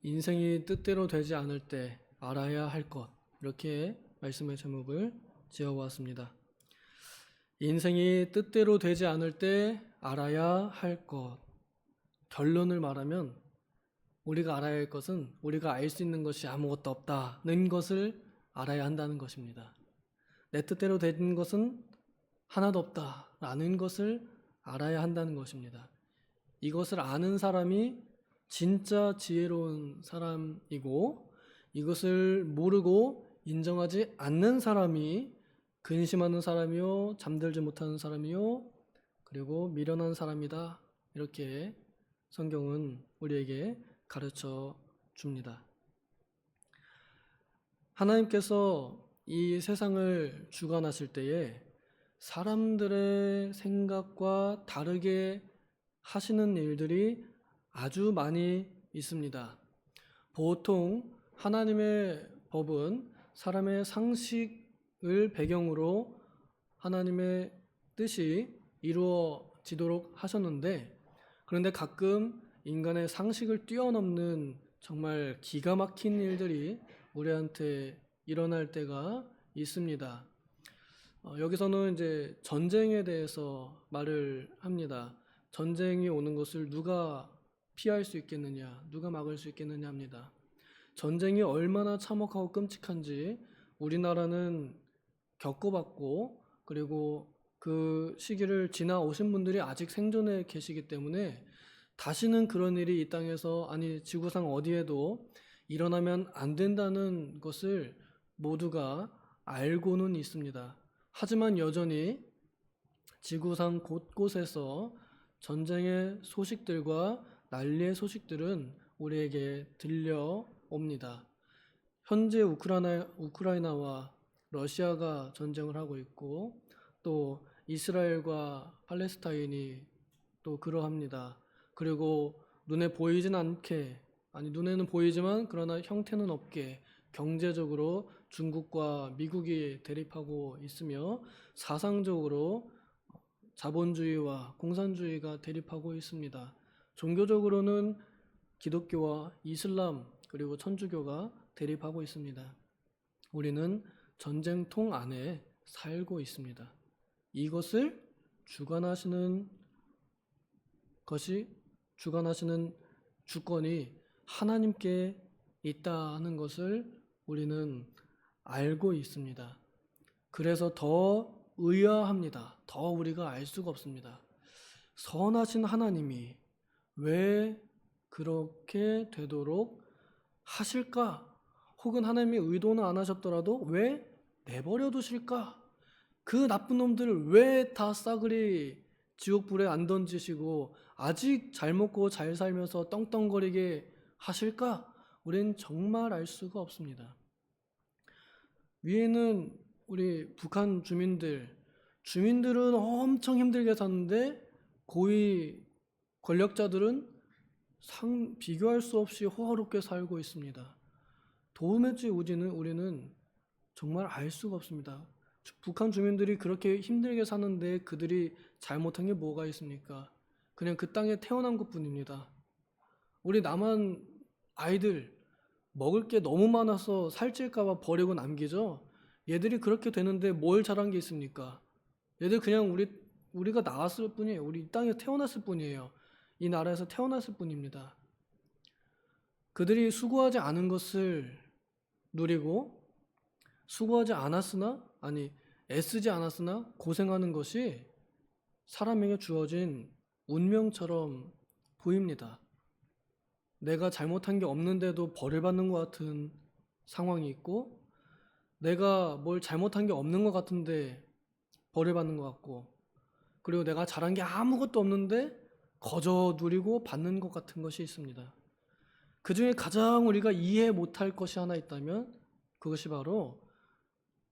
인생이 뜻대로 되지 않을 때 알아야 할 것, 이렇게 말씀의 제목을 지어보았습니다. 인생이 뜻대로 되지 않을 때 알아야 할 것. 결론을 말하면 우리가 알아야 할 것은 우리가 알 수 있는 것이 아무것도 없다는 것을 알아야 한다는 것입니다. 내 뜻대로 된 것은 하나도 없다라는 것을 알아야 한다는 것입니다. 이것을 아는 사람이 진짜 지혜로운 사람이고, 이것을 모르고 인정하지 않는 사람이 근심하는 사람이요, 잠들지 못하는 사람이요, 그리고 미련한 사람이다. 이렇게 성경은 우리에게 가르쳐 줍니다. 하나님께서 이 세상을 주관하실 때에 사람들의 생각과 다르게 하시는 일들이 아주 많이 있습니다. 보통 하나님의 법은 사람의 상식을 배경으로 하나님의 뜻이 이루어지도록 하셨는데, 그런데 가끔 인간의 상식을 뛰어넘는 정말 기가 막힌 일들이 우리한테 일어날 때가 있습니다. 여기서는 이제 전쟁에 대해서 말을 합니다. 전쟁이 오는 것을 누가 피할 수 있겠느냐, 누가 막을 수 있겠느냐 합니다. 전쟁이 얼마나 참혹하고 끔찍한지 우리나라는 겪어봤고, 그리고 그 시기를 지나오신 분들이 아직 생존해 계시기 때문에 다시는 그런 일이 이 땅에서, 아니 지구상 어디에도 일어나면 안 된다는 것을 모두가 알고는 있습니다. 하지만 여전히 지구상 곳곳에서 전쟁의 소식들과 난리의 소식들은 우리에게 들려옵니다. 현재 우크라이나와 러시아가 전쟁을 하고 있고, 또 이스라엘과 팔레스타인이 또 그러합니다. 그리고 눈에 보이진 않게, 아니 눈에는 보이지만 그러나 형태는 없게 경제적으로 중국과 미국이 대립하고 있으며, 사상적으로 자본주의와 공산주의가 대립하고 있습니다. 종교적으로는 기독교와 이슬람 그리고 천주교가 대립하고 있습니다. 우리는 전쟁통 안에 살고 있습니다. 이것을 주관하시는 주권이 하나님께 있다는 것을 우리는 알고 있습니다. 그래서 더 의아합니다. 더 우리가 알 수가 없습니다. 선하신 하나님이 왜 그렇게 되도록 하실까? 혹은 하나님이 의도는 안 하셨더라도 왜 내버려 두실까? 그 나쁜 놈들을 왜 다 싸그리 지옥불에 안 던지시고 아직 잘 먹고 잘 살면서 떵떵거리게 하실까? 우리는 정말 알 수가 없습니다. 위에는 우리 북한 주민들은 엄청 힘들게 사는데 고위 권력자들은 비교할 수 없이 호화롭게 살고 있습니다. 도무지 우리는 정말 알 수가 없습니다. 북한 주민들이 그렇게 힘들게 사는데 그들이 잘못한 게 뭐가 있습니까? 그냥 그 땅에 태어난 것뿐입니다. 우리 남한 아이들 먹을 게 너무 많아서 살찔까 봐 버리고 남기죠. 얘들이 그렇게 되는데 뭘 잘한 게 있습니까? 얘들 그냥 우리가 나왔을 뿐이에요. 우리 이 땅에 태어났을 뿐이에요. 이 나라에서 태어났을 뿐입니다. 그들이 수고하지 않은 것을 누리고, 수고하지 않았으나, 아니 애쓰지 않았으나 고생하는 것이 사람에게 주어진 운명처럼 보입니다. 내가 잘못한 게 없는데도 벌을 받는 것 같은 상황이 있고, 내가 뭘 잘못한 게 없는 것 같은데 벌을 받는 것 같고, 그리고 내가 잘한 게 아무것도 없는데 거저 누리고 받는 것 같은 것이 있습니다. 그 중에 가장 우리가 이해 못할 것이 하나 있다면 그것이 바로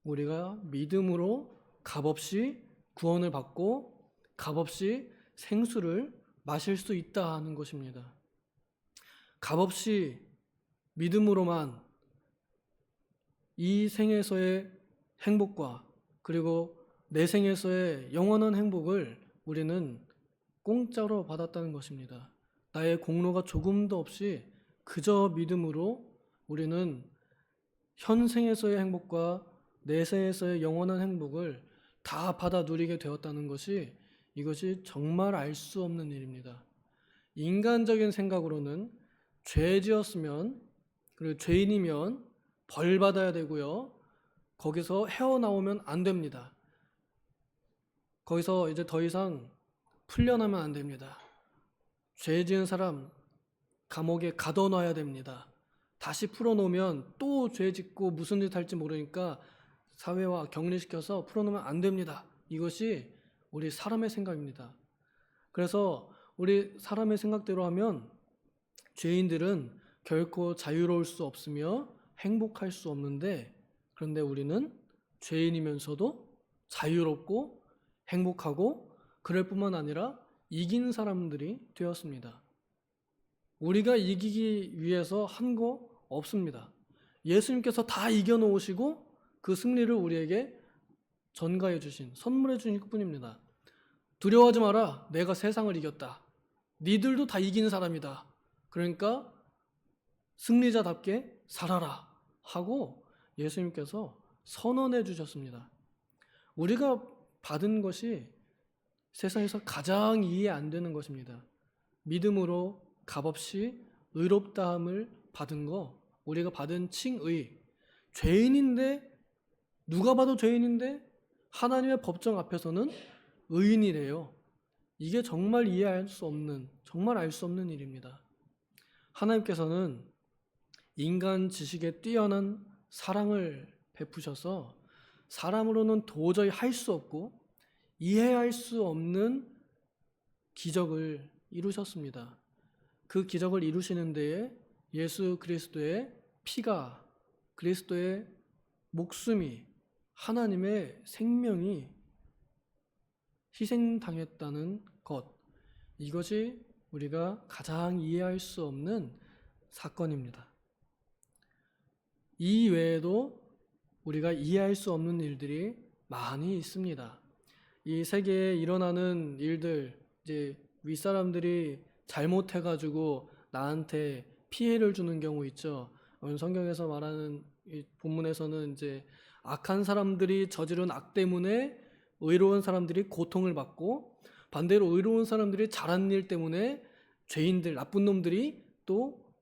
우리가 믿음으로 값없이 구원을 받고 값없이 생수를 마실 수 있다는 것입니다. 값없이 믿음으로만 이 생에서의 행복과 그리고 내 생에서의 영원한 행복을 우리는 공짜로 받았다는 것입니다. 나의 공로가 조금도 없이 그저 믿음으로 우리는 현생에서의 행복과 내세에서의 영원한 행복을 다 받아 누리게 되었다는 것이 이것이 정말 알 수 없는 일입니다. 인간적인 생각으로는 죄 지었으면 그리고 죄인이면 벌 받아야 되고요. 거기서 헤어나오면 안 됩니다. 거기서 이제 더 이상 풀려나면 안 됩니다. 죄 지은 사람 감옥에 가둬놔야 됩니다. 다시 풀어놓으면 또 죄 짓고 무슨 짓 할지 모르니까 사회와 격리시켜서 풀어놓으면 안 됩니다. 이것이 우리 사람의 생각입니다. 그래서 우리 사람의 생각대로 하면 죄인들은 결코 자유로울 수 없으며 행복할 수 없는데, 그런데 우리는 죄인이면서도 자유롭고 행복하고 그럴 뿐만 아니라 이긴 사람들이 되었습니다. 우리가 이기기 위해서 한 거 없습니다. 예수님께서 다 이겨놓으시고 그 승리를 우리에게 전가해 주신, 선물해 주신 것뿐입니다. 두려워하지 마라. 내가 세상을 이겼다. 니들도 다 이긴 사람이다. 그러니까 승리자답게 살아라 하고 예수님께서 선언해 주셨습니다. 우리가 받은 것이 세상에서 가장 이해 안 되는 것입니다. 믿음으로 값없이 의롭다함을 받은 거, 우리가 받은 칭의, 죄인인데 누가 봐도 죄인인데 하나님의 법정 앞에서는 의인이래요. 이게 정말 이해할 수 없는, 정말 알 수 없는 일입니다. 하나님께서는 인간 지식에 뛰어난 사랑을 베푸셔서 사람으로는 도저히 할 수 없고 이해할 수 없는 기적을 이루셨습니다. 그 기적을 이루시는 데에 예수 그리스도의 피가, 그리스도의 목숨이, 하나님의 생명이 희생당했다는 것, 이것이 우리가 가장 이해할 수 없는 사건입니다. 이 외에도 우리가 이해할 수 없는 일들이 많이 있습니다. 이 세계에 일어나는 일들, 이제 윗사람들이 잘못해가지고 나한테 피해를 주는 경우 있죠. 오늘 성경에서 말하는 이 본문에서는 이제 악한 사람들이 저지른 악 때문에 의로운 사람들이 고통을 받고, 반대로 의로운 사람들이 잘한 일 때문에 죄인들, 나쁜 놈들이 또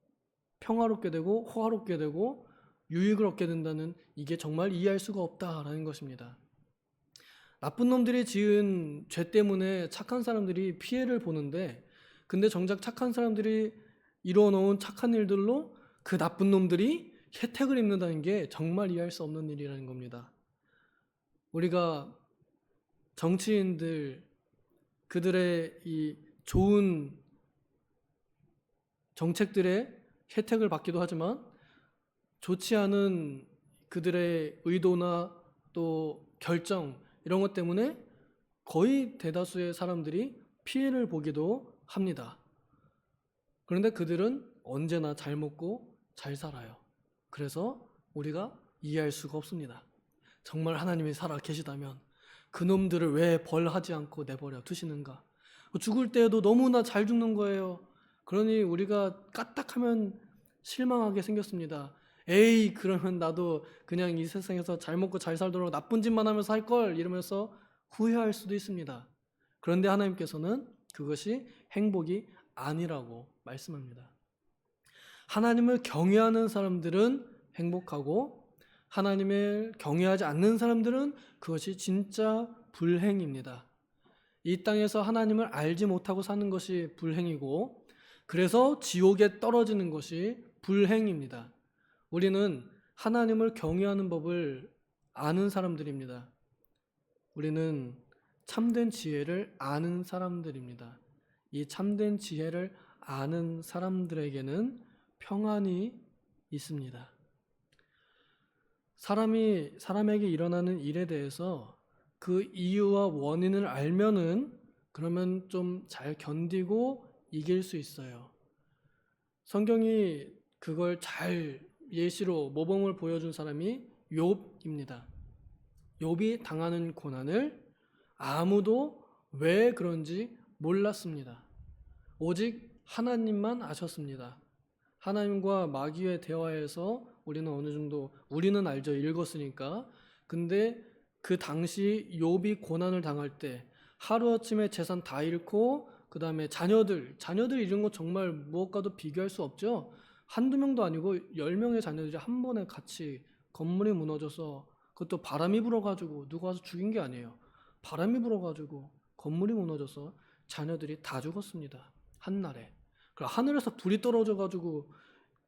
평화롭게 되고 호화롭게 되고 유익을 얻게 된다는, 이게 정말 이해할 수가 없다라는 것입니다. 나쁜 놈들이 지은 죄 때문에 착한 사람들이 피해를 보는데, 근데 정작 착한 사람들이 이루어놓은 착한 일들로 그 나쁜 놈들이 혜택을 입는다는 게 정말 이해할 수 없는 일이라는 겁니다. 우리가 정치인들, 그들의 이 좋은 정책들의 혜택을 받기도 하지만 좋지 않은 그들의 의도나 또 결정, 이런 것 때문에 거의 대다수의 사람들이 피해를 보기도 합니다. 그런데 그들은 언제나 잘 먹고 잘 살아요. 그래서 우리가 이해할 수가 없습니다. 정말 하나님이 살아 계시다면 그놈들을 왜 벌하지 않고 내버려 두시는가? 죽을 때에도 너무나 잘 죽는 거예요. 그러니 우리가 까딱하면 실망하게 생겼습니다. 에이, 그러면 나도 그냥 이 세상에서 잘 먹고 잘 살도록 나쁜 짓만 하면서 살 걸, 이러면서 후회할 수도 있습니다. 그런데 하나님께서는 그것이 행복이 아니라고 말씀합니다. 하나님을 경외하는 사람들은 행복하고 하나님을 경외하지 않는 사람들은 그것이 진짜 불행입니다. 이 땅에서 하나님을 알지 못하고 사는 것이 불행이고, 그래서 지옥에 떨어지는 것이 불행입니다. 우리는 하나님을 경외하는 법을 아는 사람들입니다. 우리는 참된 지혜를 아는 사람들입니다. 이 참된 지혜를 아는 사람들에게는 평안이 있습니다. 사람에게 일어나는 일에 대해서 그 이유와 원인을 알면은 그러면 좀 잘 견디고 이길 수 있어요. 성경이 그걸 잘 예시로 모범을 보여준 사람이 욥입니다. 욥이 당하는 고난을 아무도 왜 그런지 몰랐습니다. 오직 하나님만 아셨습니다. 하나님과 마귀의 대화에서 우리는 어느 정도 우리는 알죠. 읽었으니까. 근데 그 당시 욥이 고난을 당할 때 하루아침에 재산 다 잃고 그다음에 자녀들 잃은 거 정말 무엇과도 비교할 수 없죠. 한두 명도 아니고 10명의 자녀들이 한 번에 같이 건물이 무너져서 그것도 바람이 불어가지고 누가 와서 죽인 게 아니에요. 바람이 불어가지고 건물이 무너져서 자녀들이 다 죽었습니다. 한날에. 그 하늘에서 불이 떨어져가지고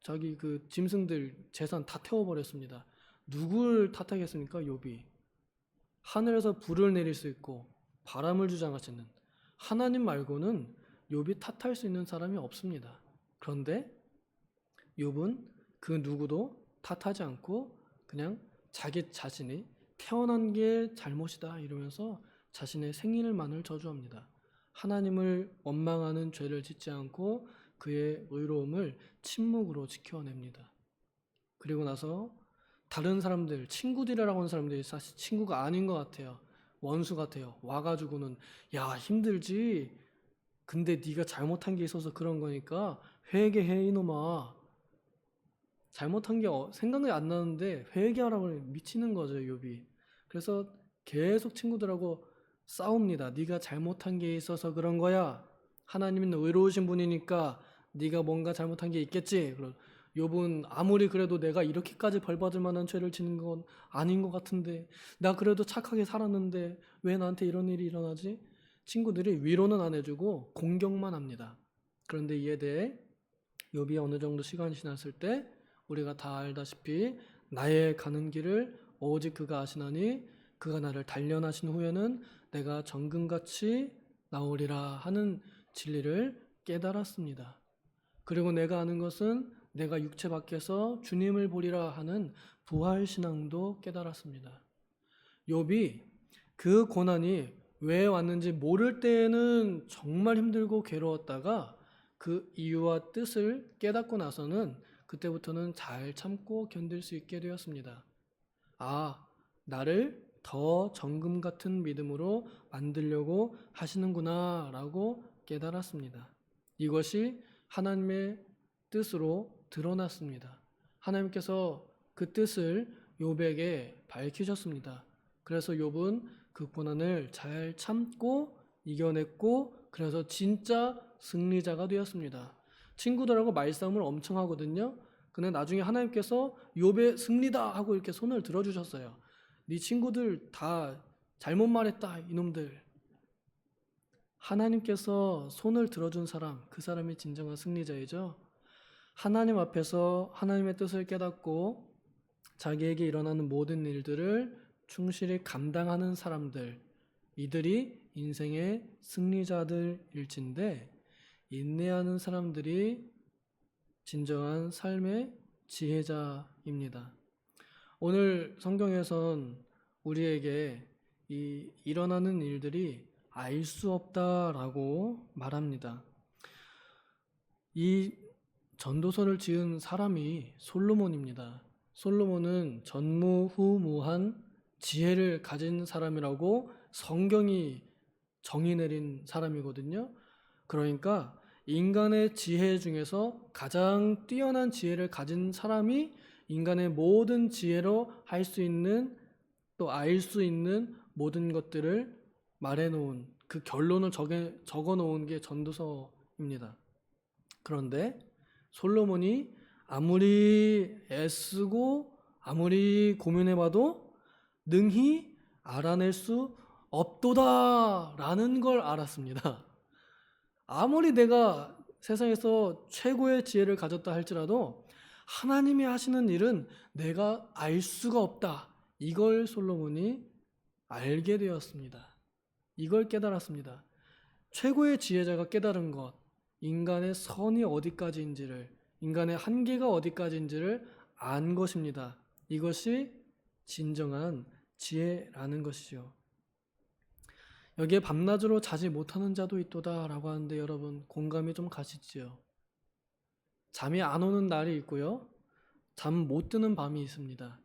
자기 그 짐승들 재산 다 태워버렸습니다. 누굴 탓하겠습니까? 욥이. 하늘에서 불을 내릴 수 있고 바람을 주장하시는 하나님 말고는 욥이 탓할 수 있는 사람이 없습니다. 그런데 욥은 그 누구도 탓하지 않고 그냥 자기 자신이 태어난 게 잘못이다 이러면서 자신의 생일만을 저주합니다. 하나님을 원망하는 죄를 짓지 않고 그의 의로움을 침묵으로 지켜냅니다. 그리고 나서 다른 사람들, 친구들이라고 하는 사람들이 사실 친구가 아닌 것 같아요. 원수 같아요. 와가지고는 야 힘들지. 근데 네가 잘못한 게 있어서 그런 거니까 회개해 이놈아. 잘못한 게 생각이 안 나는데 회개하라고 미치는 거죠 욥이. 그래서 계속 친구들하고 싸웁니다. 네가 잘못한 게 있어서 그런 거야. 하나님은 의로우신 분이니까 네가 뭔가 잘못한 게 있겠지. 욥은 아무리 그래도 내가 이렇게까지 벌 받을 만한 죄를 지는 건 아닌 것 같은데 나 그래도 착하게 살았는데 왜 나한테 이런 일이 일어나지? 친구들이 위로는 안 해주고 공격만 합니다. 그런데 이에 대해 욥이 어느 정도 시간이 지났을 때 우리가 다 알다시피 나의 가는 길을 오직 그가 아시나니 그가 나를 단련하신 후에는 내가 정금같이 나오리라 하는 진리를 깨달았습니다. 그리고 내가 아는 것은 내가 육체 밖에서 주님을 보리라 하는 부활신앙도 깨달았습니다. 욥이 그 고난이 왜 왔는지 모를 때에는 정말 힘들고 괴로웠다가 그 이유와 뜻을 깨닫고 나서는 그때부터는 잘 참고 견딜 수 있게 되었습니다. 아, 나를 더 정금 같은 믿음으로 만들려고 하시는구나 라고 깨달았습니다. 이것이 하나님의 뜻으로 드러났습니다. 하나님께서 그 뜻을 욥에게 밝히셨습니다. 그래서 욥은 그 고난을 잘 참고 이겨냈고 그래서 진짜 승리자가 되었습니다. 친구들하고 말싸움을 엄청 하거든요. 근데 나중에 하나님께서 욥의 승리다 하고 이렇게 손을 들어주셨어요. 네 친구들 다 잘못 말했다 이놈들. 하나님께서 손을 들어준 사람, 그 사람이 진정한 승리자이죠. 하나님 앞에서 하나님의 뜻을 깨닫고 자기에게 일어나는 모든 일들을 충실히 감당하는 사람들, 이들이 인생의 승리자들일진데 인내하는 사람들이 진정한 삶의 지혜자입니다. 오늘 성경에선 우리에게 이 일어나는 일들이 알 수 없다라고 말합니다. 이 전도서를 지은 사람이 솔로몬입니다. 솔로몬은 전무후무한 지혜를 가진 사람이라고 성경이 정의 내린 사람이거든요. 그러니까 인간의 지혜 중에서 가장 뛰어난 지혜를 가진 사람이 인간의 모든 지혜로 할 수 있는 또 알 수 있는 모든 것들을 말해놓은 그 결론을 적어놓은 게 전도서입니다. 그런데 솔로몬이 아무리 애쓰고 아무리 고민해봐도 능히 알아낼 수 없도다라는 걸 알았습니다. 아무리 내가 세상에서 최고의 지혜를 가졌다 할지라도 하나님이 하시는 일은 내가 알 수가 없다. 이걸 솔로몬이 알게 되었습니다. 이걸 깨달았습니다. 최고의 지혜자가 깨달은 것, 인간의 선이 어디까지인지를, 인간의 한계가 어디까지인지를 안 것입니다. 이것이 진정한 지혜라는 것이죠. 여기에 밤낮으로 자지 못하는 자도 있도다 라고 하는데 여러분 공감이 좀 가시지요? 잠이 안 오는 날이 있고요. 잠 못 드는 밤이 있습니다.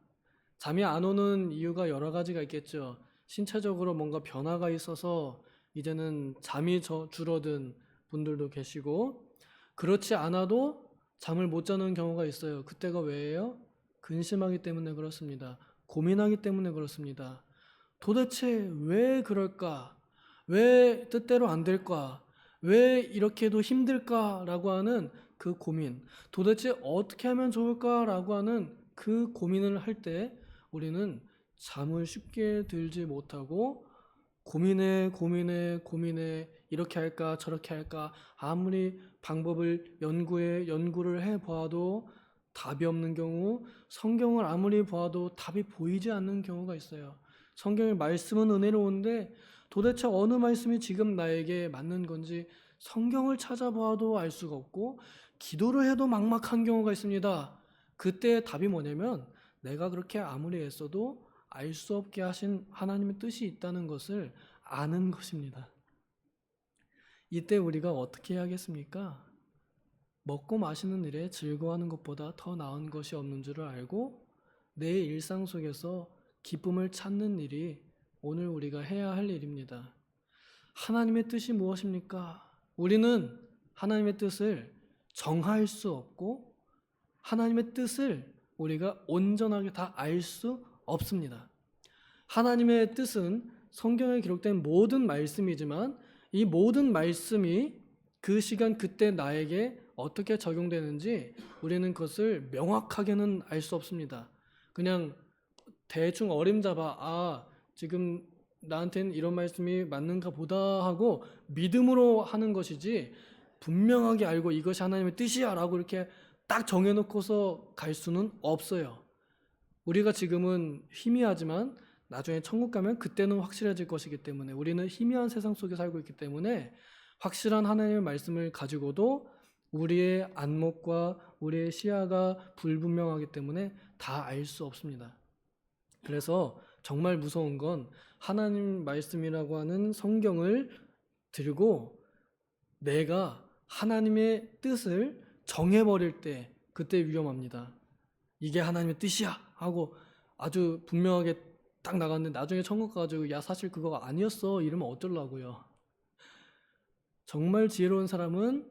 잠이 안 오는 이유가 여러 가지가 있겠죠. 신체적으로 뭔가 변화가 있어서 이제는 잠이 줄어든 분들도 계시고 그렇지 않아도 잠을 못 자는 경우가 있어요. 그때가 왜예요? 근심하기 때문에 그렇습니다. 고민하기 때문에 그렇습니다. 도대체 왜 그럴까? 왜 뜻대로 안 될까? 왜 이렇게도 힘들까라고 하는 그 고민, 도대체 어떻게 하면 좋을까라고 하는 그 고민을 할 때 우리는 잠을 쉽게 들지 못하고 고민해 이렇게 할까 저렇게 할까 아무리 방법을 연구를 해 보아도 답이 없는 경우, 성경을 아무리 보아도 답이 보이지 않는 경우가 있어요. 성경의 말씀은 은혜로운데 도대체 어느 말씀이 지금 나에게 맞는 건지 성경을 찾아보아도 알 수가 없고 기도를 해도 막막한 경우가 있습니다. 그때 답이 뭐냐면 내가 그렇게 아무리 애써도 알 수 없게 하신 하나님의 뜻이 있다는 것을 아는 것입니다. 이때 우리가 어떻게 해야겠습니까? 먹고 마시는 일에 즐거워하는 것보다 더 나은 것이 없는 줄을 알고 내 일상 속에서 기쁨을 찾는 일이 오늘 우리가 해야 할 일입니다. 하나님의 뜻이 무엇입니까? 우리는 하나님의 뜻을 정할 수 없고 하나님의 뜻을 우리가 온전하게 다 알 수 없습니다. 하나님의 뜻은 성경에 기록된 모든 말씀이지만 이 모든 말씀이 그 시간 그때 나에게 어떻게 적용되는지 우리는 그것을 명확하게는 알 수 없습니다. 그냥 대충 어림잡아 지금 나한테는 이런 말씀이 맞는가 보다 하고 믿음으로 하는 것이지 분명하게 알고 이것이 하나님의 뜻이야 라고 이렇게 딱 정해놓고서 갈 수는 없어요. 우리가 지금은 희미하지만 나중에 천국 가면 그때는 확실해질 것이기 때문에 우리는 희미한 세상 속에 살고 있기 때문에 확실한 하나님의 말씀을 가지고도 우리의 안목과 우리의 시야가 불분명하기 때문에 다 알 수 없습니다. 그래서 정말 무서운 건 하나님 말씀이라고 하는 성경을 들고 내가 하나님의 뜻을 정해버릴 때 그때 위험합니다. 이게 하나님의 뜻이야 하고 아주 분명하게 딱 나갔는데 나중에 천국 가가지고 야 사실 그거가 아니었어 이러면 어쩌려고요. 정말 지혜로운 사람은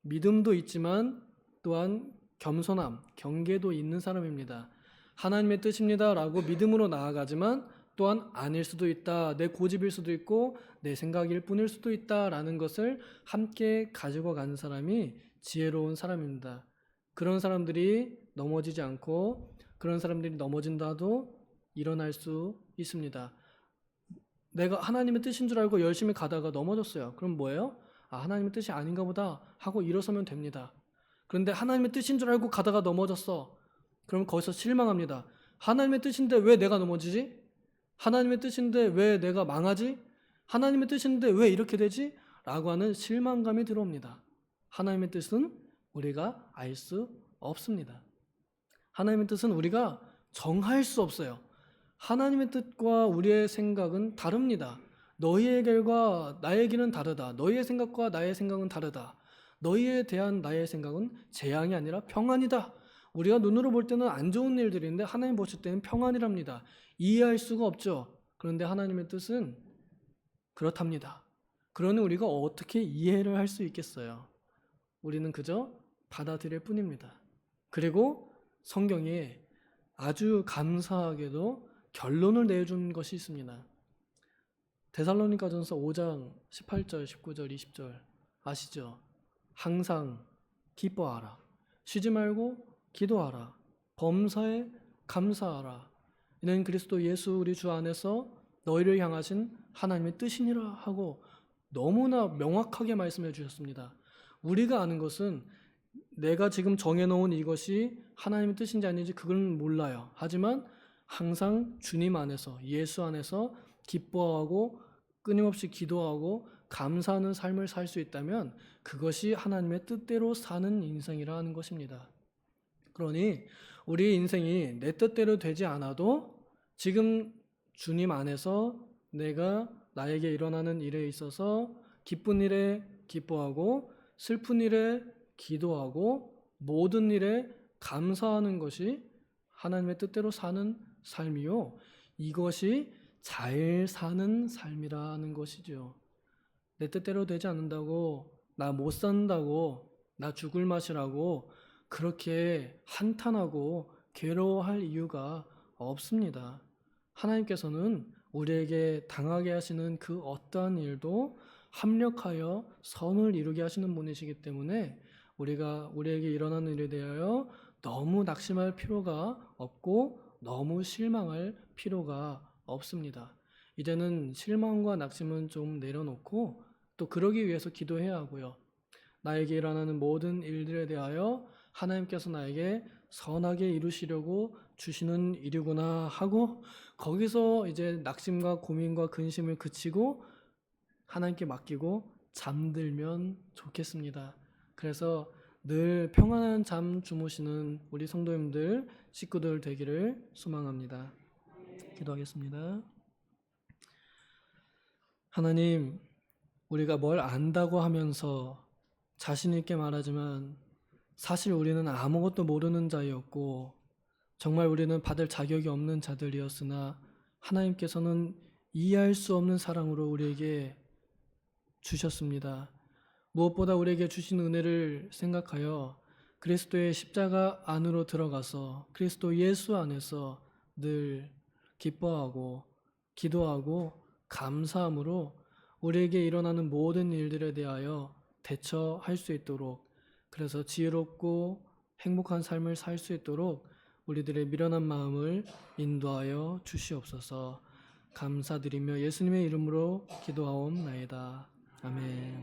믿음도 있지만 또한 겸손함, 경계도 있는 사람입니다. 하나님의 뜻입니다 라고 믿음으로 나아가지만 또한 아닐 수도 있다, 내 고집일 수도 있고 내 생각일 뿐일 수도 있다라는 것을 함께 가지고 가는 사람이 지혜로운 사람입니다. 그런 사람들이 넘어지지 않고 그런 사람들이 넘어진다도 일어날 수 있습니다. 내가 하나님의 뜻인 줄 알고 열심히 가다가 넘어졌어요. 그럼 뭐예요? 하나님의 뜻이 아닌가 보다 하고 일어서면 됩니다. 그런데 하나님의 뜻인 줄 알고 가다가 넘어졌어. 그럼 거기서 실망합니다. 하나님의 뜻인데 왜 내가 넘어지지? 하나님의 뜻인데 왜 내가 망하지? 하나님의 뜻인데 왜 이렇게 되지? 라고 하는 실망감이 들어옵니다. 하나님의 뜻은 우리가 알 수 없습니다. 하나님의 뜻은 우리가 정할 수 없어요. 하나님의 뜻과 우리의 생각은 다릅니다. 너희의 길과 나의 길은 다르다. 너희의 생각과 나의 생각은 다르다. 너희에 대한 나의 생각은 재앙이 아니라 평안이다. 우리가 눈으로 볼 때는 안 좋은 일들인데 하나님 보실 때는 평안이랍니다. 이해할 수가 없죠. 그런데 하나님의 뜻은 그렇답니다. 그러니 우리가 어떻게 이해를 할 수 있겠어요? 우리는 그저 받아들일 뿐입니다. 그리고 성경에 아주 감사하게도 결론을 내준 것이 있습니다. 데살로니가전서 5장 18절, 19절, 20절 아시죠? 항상 기뻐하라. 쉬지 말고 기도하라. 범사에 감사하라. 이는 그리스도 예수 우리 주 안에서 너희를 향하신 하나님의 뜻이니라 하고 너무나 명확하게 말씀해 주셨습니다. 우리가 아는 것은 내가 지금 정해놓은 이것이 하나님의 뜻인지 아닌지 그건 몰라요. 하지만 항상 주님 안에서 예수 안에서 기뻐하고 끊임없이 기도하고 감사하는 삶을 살 수 있다면 그것이 하나님의 뜻대로 사는 인생이라 하는 것입니다. 그러니 우리 인생이 내 뜻대로 되지 않아도 지금 주님 안에서 내가 나에게 일어나는 일에 있어서 기쁜 일에 기뻐하고 슬픈 일에 기도하고 모든 일에 감사하는 것이 하나님의 뜻대로 사는 삶이요. 이것이 잘 사는 삶이라는 것이죠. 내 뜻대로 되지 않는다고, 나 못 산다고, 나 죽을 맛이라고 그렇게 한탄하고 괴로워할 이유가 없습니다. 하나님께서는 우리에게 당하게 하시는 그 어떠한 일도 합력하여 선을 이루게 하시는 분이시기 때문에 우리에게 일어나는 일에 대하여 너무 낙심할 필요가 없고 너무 실망할 필요가 없습니다. 이제는 실망과 낙심은 좀 내려놓고 또 그러기 위해서 기도해야 하고요. 나에게 일어나는 모든 일들에 대하여 하나님께서 나에게 선하게 이루시려고 주시는 일이구나 하고 거기서 이제 낙심과 고민과 근심을 그치고 하나님께 맡기고 잠들면 좋겠습니다. 그래서 늘 평안한 잠 주무시는 우리 성도님들, 식구들 되기를 소망합니다. 기도하겠습니다. 하나님, 우리가 뭘 안다고 하면서 자신 있게 말하지만 사실 우리는 아무것도 모르는 자였고 정말 우리는 받을 자격이 없는 자들이었으나 하나님께서는 이해할 수 없는 사랑으로 우리에게 주셨습니다. 무엇보다 우리에게 주신 은혜를 생각하여 그리스도의 십자가 안으로 들어가서 그리스도 예수 안에서 늘 기뻐하고 기도하고 감사함으로 우리에게 일어나는 모든 일들에 대하여 대처할 수 있도록, 그래서 지혜롭고 행복한 삶을 살 수 있도록 우리들의 미련한 마음을 인도하여 주시옵소서. 감사드리며 예수님의 이름으로 기도하옵나이다. 아멘.